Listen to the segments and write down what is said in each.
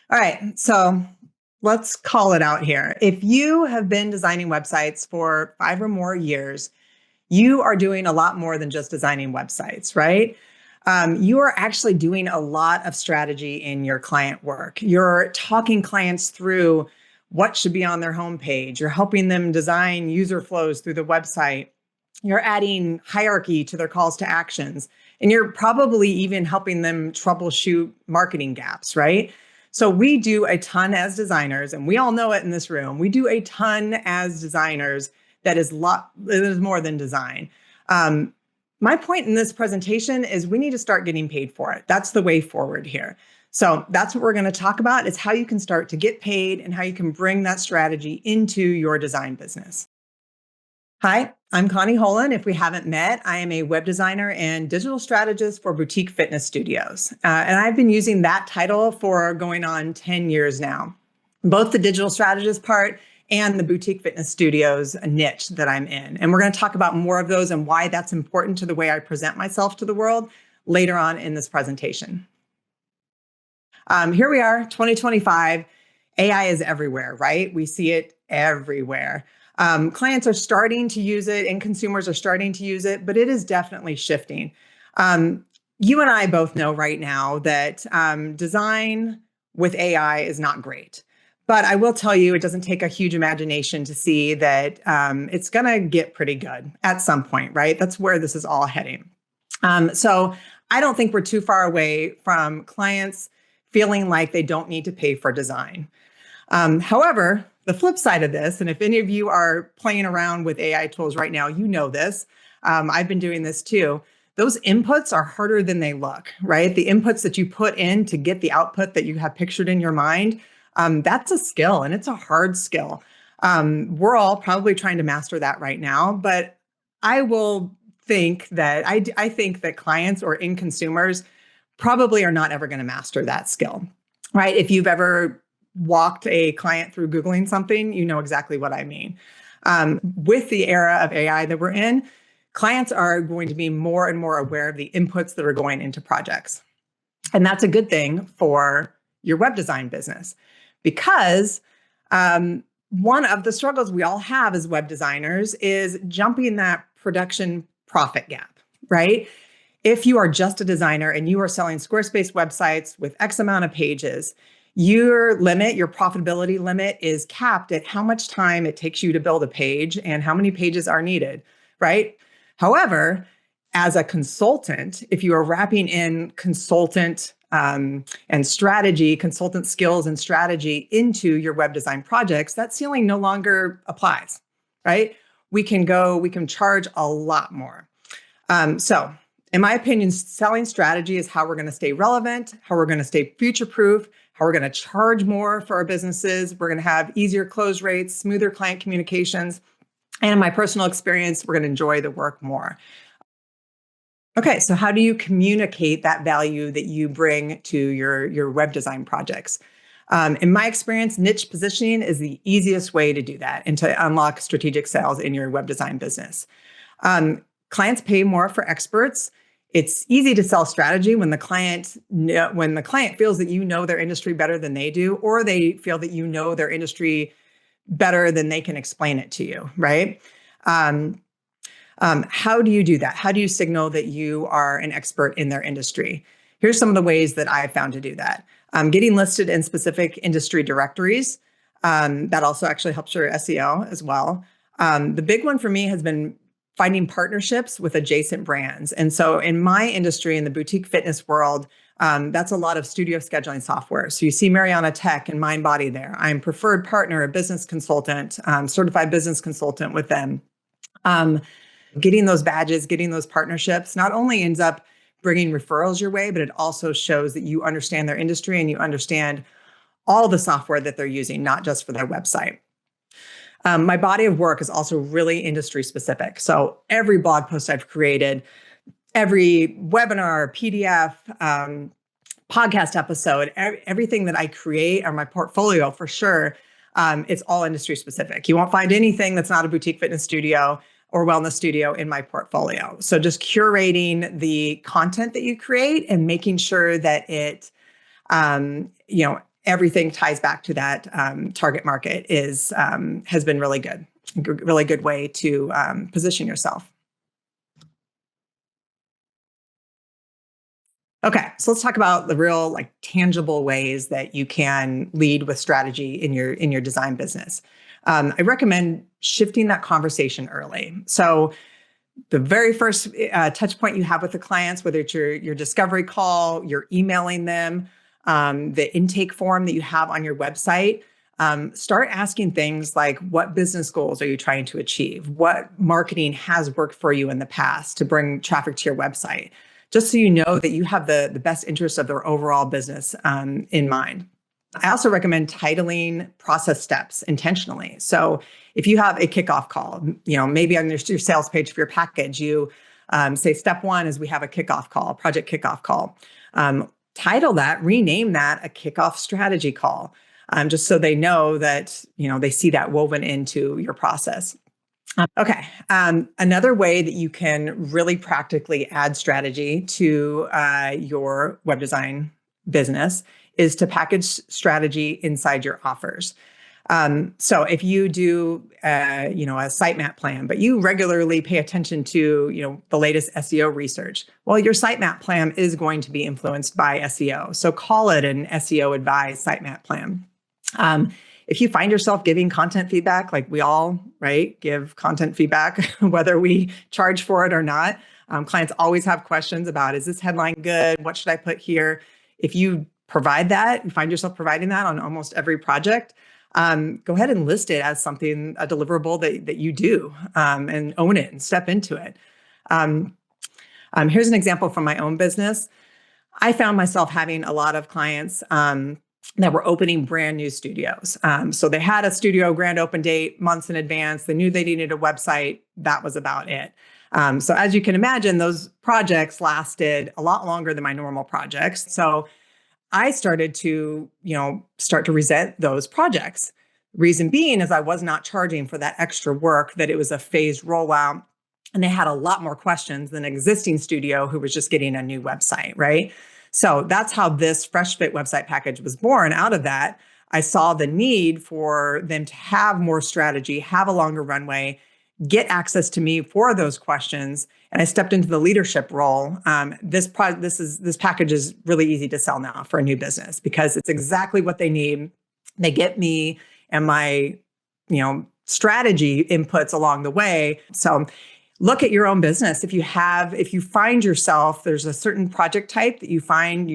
All right, so let's call it out here. If you have been designing websites for 5 or more years, you are doing a lot more than just designing websites, right? You are actually doing a lot of strategy in your client work. You're talking clients through what should be on their homepage. You're helping them design user flows through the website. You're adding hierarchy to their calls to actions. And you're probably even helping them troubleshoot marketing gaps, right? So we do a ton as designers, and we all know it in this room. We do a ton as designers that is more than design. My point in this presentation is we need to start getting paid for it. That's the way forward here. So that's what we're going to talk about, is how you can start to get paid and how you can bring that strategy into your design business. Hi, I'm Connie Holen. If we haven't met, I am a web designer and digital strategist for boutique fitness studios. And I've been using that title for going on 10 years now, both the digital strategist part and the boutique fitness studios niche that I'm in. And we're going to talk about more of those and why that's important to the way I present myself to the world later on in this presentation. Here we are, 2025. AI is everywhere, right? We see it everywhere. Clients are starting to use it and consumers are starting to use it, but it is definitely shifting. You and I both know right now that design with AI is not great. But I will tell you, it doesn't take a huge imagination to see that it's going to get pretty good at some point, right? That's where this is all heading. So I don't think we're too far away from clients feeling like they don't need to pay for design. However, the flip side of this, and if any of you are playing around with AI tools right now, you know this. I've been doing this too. Those inputs are harder than they look, right? The inputs that you put in to get the output that you have pictured in your mind, that's a skill, and it's a hard skill. We're all probably trying to master that right now, but I will think that I think that clients or end consumers probably are not ever going to master that skill, right? If you've ever walked a client through Googling something, you know exactly what I mean. With the era of AI that we're in, clients are going to be more and more aware of the inputs that are going into projects. And that's a good thing for your web design business, because one of the struggles we all have as web designers is jumping that production profit gap, right? If you are just a designer and you are selling Squarespace websites with X amount of pages, your profitability limit is capped at how much time it takes you to build a page and how many pages are needed, right? However, as a consultant, if you are wrapping in consultant skills and strategy into your web design projects, that ceiling no longer applies, right? We can charge a lot more. So in my opinion, selling strategy is how we're going to stay relevant, how we're going to stay future-proof, how we're going to charge more for our businesses. We're going to have easier close rates, smoother client communications. And in my personal experience, we're going to enjoy the work more. Okay, so how do you communicate that value that you bring to your web design projects? In my experience, niche positioning is the easiest way to do that and to unlock strategic sales in your web design business. Clients pay more for experts. It's easy to sell strategy when the client feels that you know their industry better than they do, or they feel that you know their industry better than they can explain it to you, right? How do you do that? How do you signal that you are an expert in their industry? Here's some of the ways that I've found to do that. Getting listed in specific industry directories. That also actually helps your SEO as well. The big one for me has been finding partnerships with adjacent brands. And so in my industry, in the boutique fitness world, that's a lot of studio scheduling software. So you see Mariana Tech and MindBody there. I'm preferred partner, a business consultant, certified business consultant with them. Getting those badges, getting those partnerships not only ends up bringing referrals your way, but it also shows that you understand their industry and you understand all the software that they're using, not just for their website. My body of work is also really industry specific. So every blog post I've created, every webinar, PDF, podcast episode, everything that I create, or my portfolio for sure, it's all industry specific. You won't find anything that's not a boutique fitness studio or wellness studio in my portfolio. So just curating the content that you create and making sure that it, everything ties back to that target market has been really good. Really good way to position yourself. Okay, so let's talk about the real like tangible ways that you can lead with strategy in your design business. I recommend shifting that conversation early. So the very first touch point you have with the clients, whether it's your discovery call, you're emailing them, the intake form that you have on your website, start asking things like, what business goals are you trying to achieve? What marketing has worked for you in the past to bring traffic to your website? Just so you know that you have the best interest of their overall business in mind. I also recommend titling process steps intentionally. So if you have a kickoff call, maybe on your sales page for your package, you say step one is we have a kickoff call, project kickoff call. Title that, rename that a kickoff strategy call, just so they know that, they see that woven into your process. Okay. Another way that you can really practically add strategy to your web design business is to package strategy inside your offers. So if you do, a sitemap plan, but you regularly pay attention to, the latest SEO research, well, your sitemap plan is going to be influenced by SEO. So call it an SEO advised sitemap plan. If you find yourself giving content feedback, like we all, right, give content feedback, whether we charge for it or not, clients always have questions about, is this headline good? What should I put here? If you provide that, you find yourself providing that on almost every project, go ahead and list it as something, a deliverable that you do, and own it and step into it. Here's an example from my own business. I found myself having a lot of clients that were opening brand new studios. So they had a studio grand open date months in advance. They knew they needed a website. That was about it. So as you can imagine, those projects lasted a lot longer than my normal projects. So I started to, resent those projects. Reason being is I was not charging for that extra work, that it was a phased rollout. And they had a lot more questions than an existing studio who was just getting a new website, right? So that's how this Fresh Fit website package was born. Out of that, I saw the need for them to have more strategy, have a longer runway, get access to me for those questions. And I stepped into the leadership role. This package is really easy to sell now for a new business because it's exactly what they need. They get me and my, strategy inputs along the way. So look at your own business. If you find yourself, there's a certain project type that you find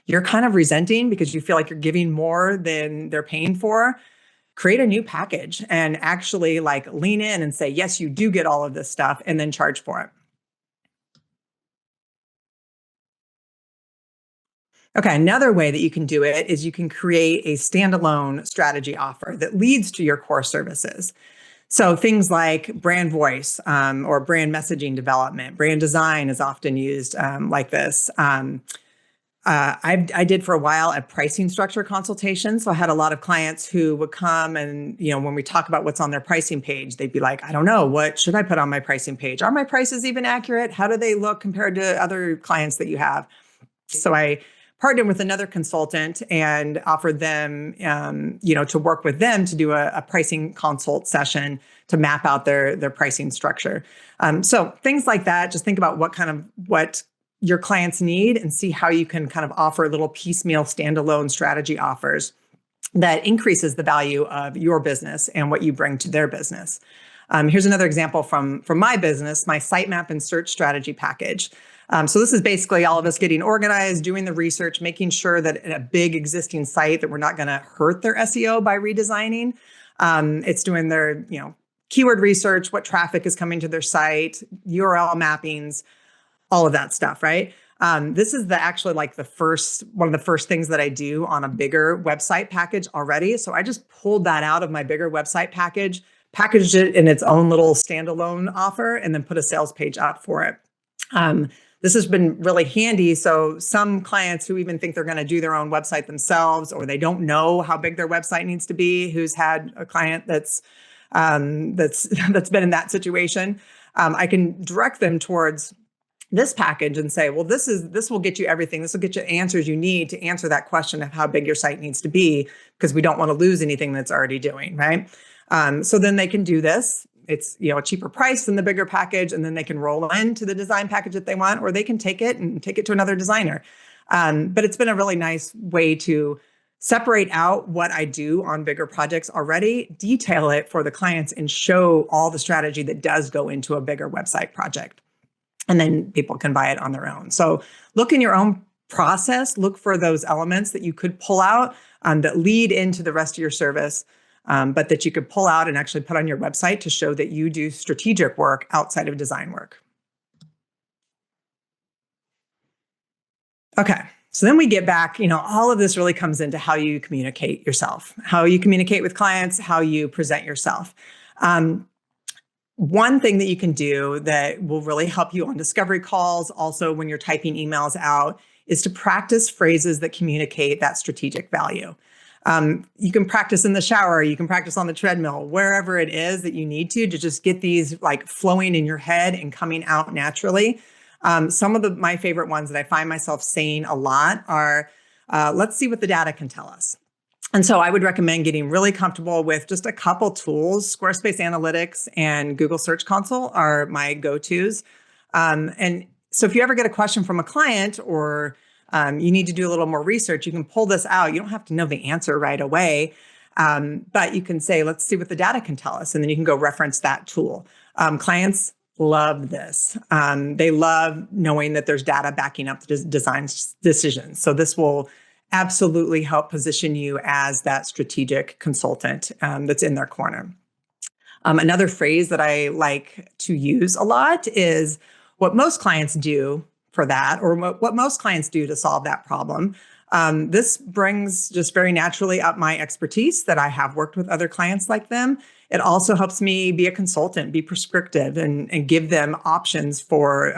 you're kind of resenting because you feel like you're giving more than they're paying for, create a new package and actually lean in and say, yes, you do get all of this stuff, and then charge for it. Okay, another way that you can do it is you can create a standalone strategy offer that leads to your core services. So things like brand voice or brand messaging development, brand design is often used like this. I did for a while a pricing structure consultation. So I had a lot of clients who would come and, when we talk about what's on their pricing page, they'd be like, I don't know, what should I put on my pricing page? Are my prices even accurate? How do they look compared to other clients that you have? So I partnered with another consultant and offered them, to work with them to do a pricing consult session to map out their pricing structure. So things like that, just think about what your clients need and see how you can kind of offer little piecemeal standalone strategy offers that increases the value of your business and what you bring to their business. Here's another example from my business, my sitemap and search strategy package. So this is basically all of us getting organized, doing the research, making sure that a big existing site that we're not going to hurt their SEO by redesigning. It's doing their, keyword research, what traffic is coming to their site, URL mappings, all of that stuff, right? This is one of the first things that I do on a bigger website package already. So I just pulled that out of my bigger website package, packaged it in its own little standalone offer, and then put a sales page out for it. This has been really handy. So some clients who even think they're going to do their own website themselves, or they don't know how big their website needs to be, who's had a client that's been in that situation, I can direct them towards this package and say, well, this will get you everything. This will get you answers you need to answer that question of how big your site needs to be, because we don't want to lose anything that's already doing, right? So then they can do this. It's, a cheaper price than the bigger package, and then they can roll into the design package that they want, or they can take it and take it to another designer. But it's been a really nice way to separate out what I do on bigger projects already, detail it for the clients, and show all the strategy that does go into a bigger website project. And then people can buy it on their own. So look in your own process, look for those elements that you could pull out that lead into the rest of your service, but that you could pull out and actually put on your website to show that you do strategic work outside of design work. Okay. So then we get back, all of this really comes into how you communicate yourself, how you communicate with clients, how you present yourself. One thing that you can do that will really help you on discovery calls, also when you're typing emails out, is to practice phrases that communicate that strategic value. You can practice in the shower, you can practice on the treadmill, wherever it is that you need to just get these like flowing in your head and coming out naturally. Some of my favorite ones that I find myself saying a lot are, let's see what the data can tell us. And so I would recommend getting really comfortable with just a couple tools. Squarespace Analytics and Google Search Console are my go-tos. And so if you ever get a question from a client, or you need to do a little more research, you can pull this out. You don't have to know the answer right away, but you can say, let's see what the data can tell us. And then you can go reference that tool. Clients love this. They love knowing that there's data backing up the design decisions. So this will absolutely help position you as that strategic consultant that's in their corner. Another phrase that I like to use a lot is what most clients do for that, or what most clients do to solve that problem. This brings just very naturally up my expertise that I have worked with other clients like them. It also helps me be a consultant, be prescriptive, and give them options for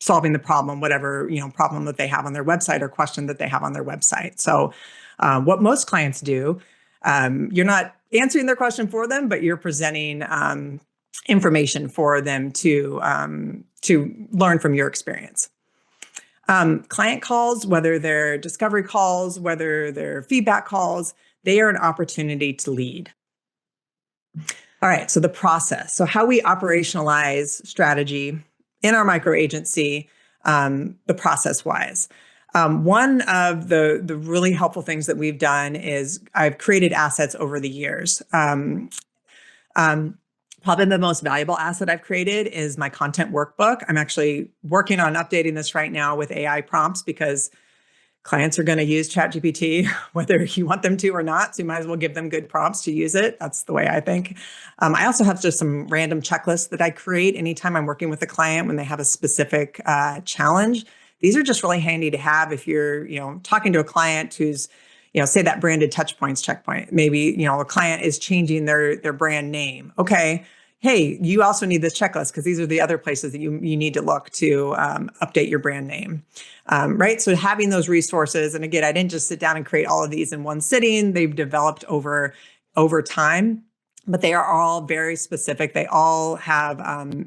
solving the problem, whatever problem that they have on their website or question that they have on their website. So what most clients do, you're not answering their question for them, but you're presenting information for them to learn from your experience. Client calls, whether they're discovery calls, whether they're feedback calls, they are an opportunity to lead. All right, so the process. So how we operationalize strategy in our micro agency, the process-wise. One of the really helpful things that we've done is I've created assets over the years. Probably the most valuable asset I've created is my content workbook. I'm actually working on updating this right now with AI prompts, because clients are going to use ChatGPT, whether you want them to or not. So you might as well give them good prompts to use it. That's the way I think. I also have just some random checklists that I create anytime I'm working with a client when they have a specific challenge. These are just really handy to have if you're, talking to a client who's, say that branded touch points checkpoint. Maybe, a client is changing their brand name. Okay. Hey, you also need this checklist, because these are the other places that you need to look to update your brand name, right? So having those resources, and again, I didn't just sit down and create all of these in one sitting. They've developed over time, but they are all very specific. They all have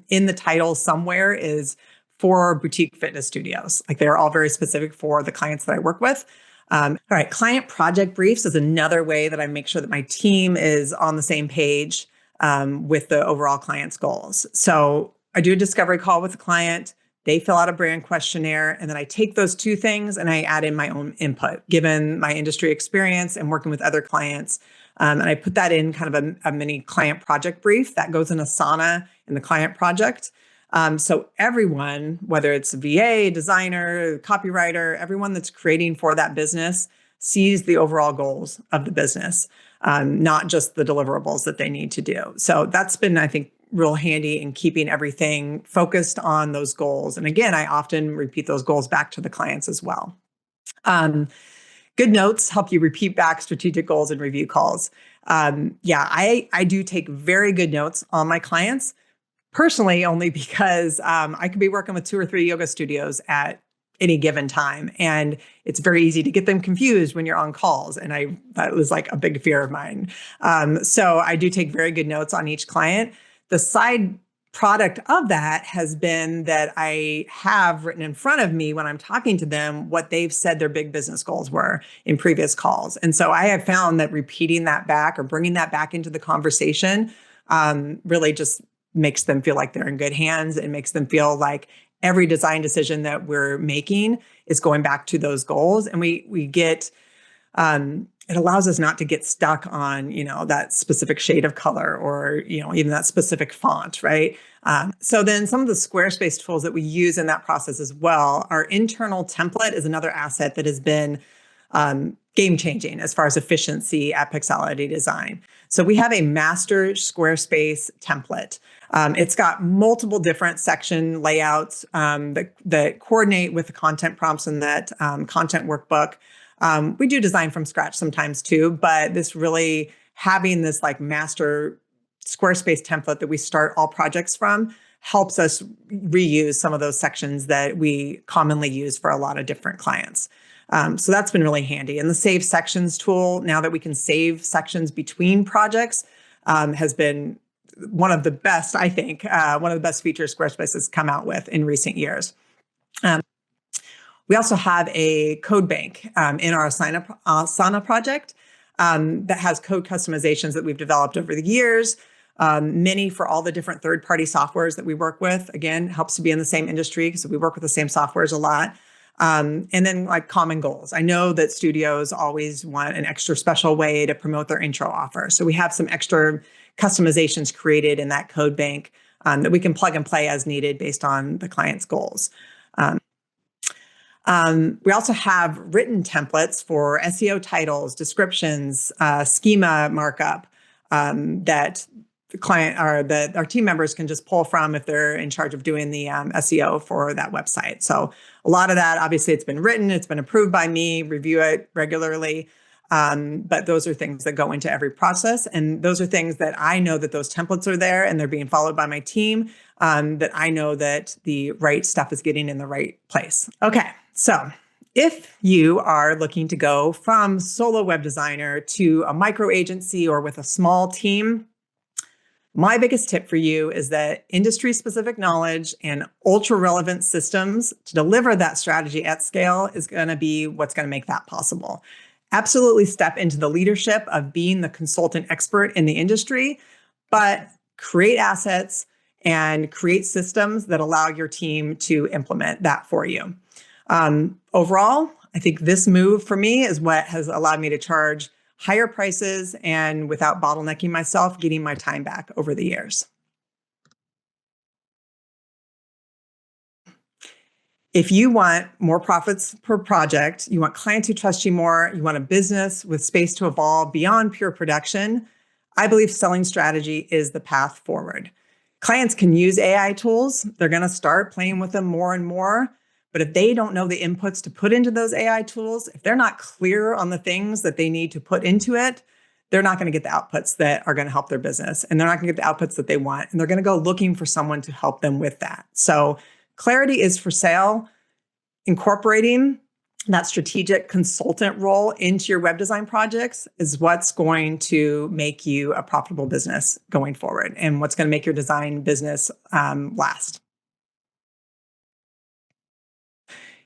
in the title somewhere is for boutique fitness studios. Like they're all very specific for the clients that I work with. All right, client project briefs is another way that I make sure that my team is on the same page with the overall client's goals. So I do a discovery call with the client. They fill out a brand questionnaire, and then I take those two things and I add in my own input, given my industry experience and working with other clients. And I put that in kind of a mini client project brief that goes in Asana in the client project. So everyone, whether it's a VA, designer, copywriter, everyone that's creating for that business sees the overall goals of the business, not just the deliverables that they need to do. So that's been, I think, real handy in keeping everything focused on those goals. And again, I often repeat those goals back to the clients as well. Good notes help you repeat back strategic goals and review calls. I do take very good notes on my clients, personally, only because I could be working with 2 or 3 yoga studios at any given time. And it's very easy to get them confused when you're on calls. And that was like a big fear of mine. So I do take very good notes on each client. The side product of that has been that I have written in front of me when I'm talking to them what they've said their big business goals were in previous calls. And so I have found that repeating that back or bringing that back into the conversation really just makes them feel like they're in good hands. It makes them feel like every design decision that we're making is going back to those goals. And we get, it allows us not to get stuck on, that specific shade of color or, even that specific font, right? So then some of the Squarespace tools that we use in that process as well, our internal template is another asset that has been game changing as far as efficiency at Pixality Design. So we have a master Squarespace template. It's got multiple different section layouts that coordinate with the content prompts in that content workbook. We do design from scratch sometimes too, but this really having this like master Squarespace template that we start all projects from helps us reuse some of those sections that we commonly use for a lot of different clients. So that's been really handy. And the Save Sections tool, now that we can save sections between projects, has been one of the best, I think, one of the best features Squarespace has come out with in recent years. We also have a code bank in our Asana project that has code customizations that we've developed over the years, many for all the different third-party softwares that we work with. Again, helps to be in the same industry because we work with the same softwares a lot. And then like common goals. I know that studios always want an extra special way to promote their intro offer. So we have some extra customizations created in that code bank that we can plug and play as needed based on the client's goals. We also have written templates for SEO titles, descriptions, schema markup that the client or that our team members can just pull from if they're in charge of doing the SEO for that website. So a lot of that, obviously, it's been written, it's been approved by me, review it regularly. But those are things that go into every process. And those are things that I know that those templates are there and they're being followed by my team, that I know that the right stuff is getting in the right place. Okay, so if you are looking to go from solo web designer to a micro agency or with a small team, my biggest tip for you is that industry-specific knowledge and ultra-relevant systems to deliver that strategy at scale is going to be what's going to make that possible. Absolutely step into the leadership of being the consultant expert in the industry, but create assets and create systems that allow your team to implement that for you. Overall, I think this move for me is what has allowed me to charge higher prices and without bottlenecking myself, getting my time back over the years. If you want more profits per project, you want clients who trust you more, you want a business with space to evolve beyond pure production, I believe selling strategy is the path forward. Clients can use AI tools. They're going to start playing with them more and more. But if they don't know the inputs to put into those AI tools, if they're not clear on the things that they need to put into it, they're not going to get the outputs that are going to help their business. And they're not going to get the outputs that they want. And they're going to go looking for someone to help them with that. So clarity is for sale. Incorporating that strategic consultant role into your web design projects is what's going to make you a profitable business going forward and what's going to make your design business last.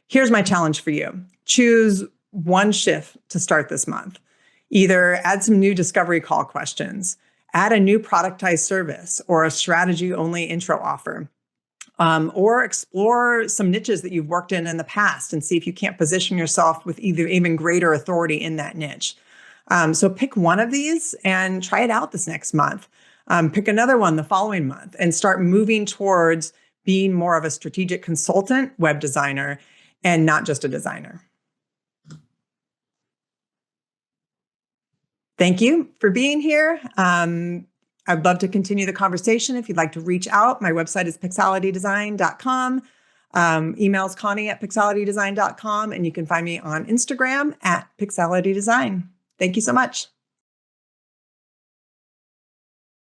Here's my challenge for you. Choose one shift to start this month. Either add some new discovery call questions, add a new productized service or a strategy-only intro offer, or explore some niches that you've worked in the past and see if you can't position yourself with either even greater authority in that niche. So pick one of these and try it out this next month. Pick another one the following month and start moving towards being more of a strategic consultant web designer and not just a designer. Thank you for being here. I'd love to continue the conversation. If you'd like to reach out, my website is pixalitydesign.com. Email's Connie@pixalitydesign.com, and you can find me on Instagram @pixalitydesign. Thank you so much.